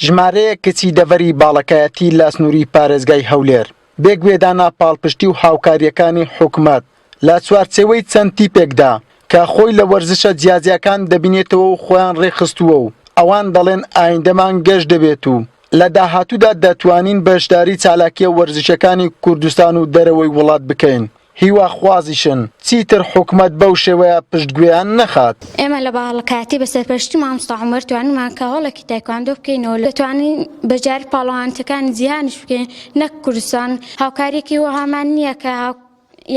ژمارەیەک کچی دەڤەری باڵەکایەتی لە سنووری پارێزگای هەولێر بێگوێدانە پاڵپشتی و هاوکاریەکانی حکوومەت لە چوارچێوەی چەند تیپێکدا کە خۆی لە وەرزشە جیاجیەکان دەبینێتەوە و خۆیان ڕێخستووە و ئەوان دەڵێن ئایندەمان گەشت دەبێت و لە داهاتوودا دەتوانین بەشداری چالاکیە وەرزشەکانی کوردستان و دەرەوەی وڵات بکەین. هیوا خوازیشن چیتر حکومەت بەو شێوەیە پشتگوێیان نەخات. ئێمە لە باڵەکایەتی بەسەرپەرشتی مامۆستا عومەر توانیمان کە هەوڵێکی تایکواندۆ بکەینەوە دەتوانین بەجار پاڵەوانتەکانی جیهانیش بکەین نەک کوردستان هاوکاریەکی وەهامان نییە کە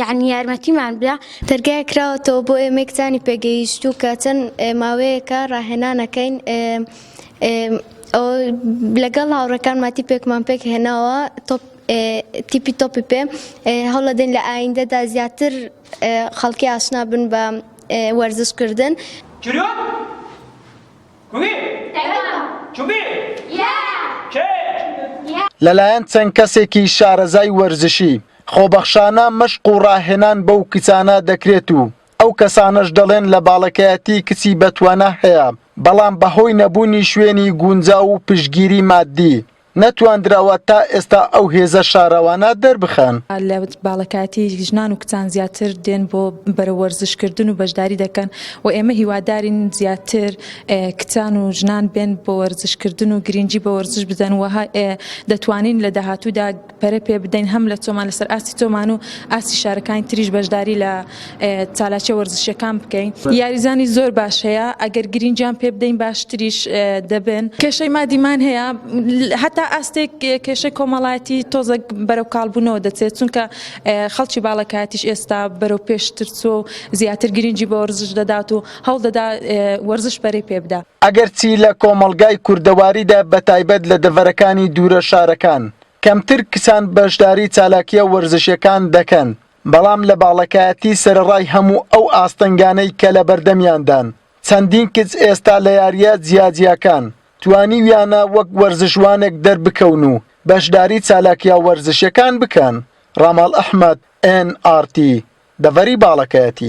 یعنی یارمەتیمان بدە. دەرگای کراوەتەوە بۆ ئێمە کچانی پێگەیشتوو کە چەند ماوەیەکە ڕاهێنانەکەین لەگەڵ هاوڕەکانمان تیپێکمان پێک هێناوە تیپی تۆپی پێ هەوڵە دێن لە ئایندەدا زیاتر خەڵکی ئاشنا بن بە وەرزشکردن. لەلایەن چەند کەسێکی شارەزای وەرزشی خۆبەخشانە مەشق و ڕاهێنان بەو کچانە دەکرێت و ئەو کەسانەش دەڵێن لە باڵەکایەتی کچی بەتوانە هەیە بەڵام بەهۆی نەبوونی شوێنی گونجا و پشتگیری مادی نەتواندراوە تا ئێستا ئەو هێزە شارەوانە دەربخەن. لە باڵەکایەتی ژنان و کچان زیاتر دێن بۆ بەرە وەرزشکردن و بەشداری دەکەن و ئێمە هیوادارین زیاتر کچان و ژنان بێن بۆ وەرزشکردن و گرنگی بە وەرزش بدەن و دەتوانین لە داهاتوودا پەرە پێ بدەین هەم لە چۆمان لەسەر ئاسی تۆمان و ئاسی شارەکانی تریش بەشداری لە چالاکیە وەرزشەکان بکەین. یاریزانی زۆر باش هەیە ئەگەر گرنگیان پێ بدەین باشتریش دەبن. کێشەی مادیمان هەیە هەتا ئاستێک کێشەی کۆمەڵایەتی تۆزە بەرەو کاڵبوونەوە دەچێت چونکە خەڵکی باڵەکایەتیش ئێستا بەرەو پێشتر چۆ زیاتر گرنگی بە وەرزش دەدات و هەوڵ دەدا وەرزش بەرەی پێ بدا. ئەگەرچی لە کۆمەڵگای کوردەواریدا بەتایبەت لە دەڤەرەکانی دوورە شارەکان کەمتر کچان بەشداری چالاکیە وەرزشیەکان دەکەن بەڵام لە باڵەکایەتی سەرەڕای هەموو ئەو ئاستەنگانەی کە لە بەردەمیاندان چەندین کچ ئێستا لە یاریە جیاجیەکان توانیویانە وەک وەرزشوانێک دەربکەون و بەشداری چالاکیە وەرزشیەکان بکەن. ڕاماڵ ئەحمەد NRT دەڤەری باڵەکایەتی.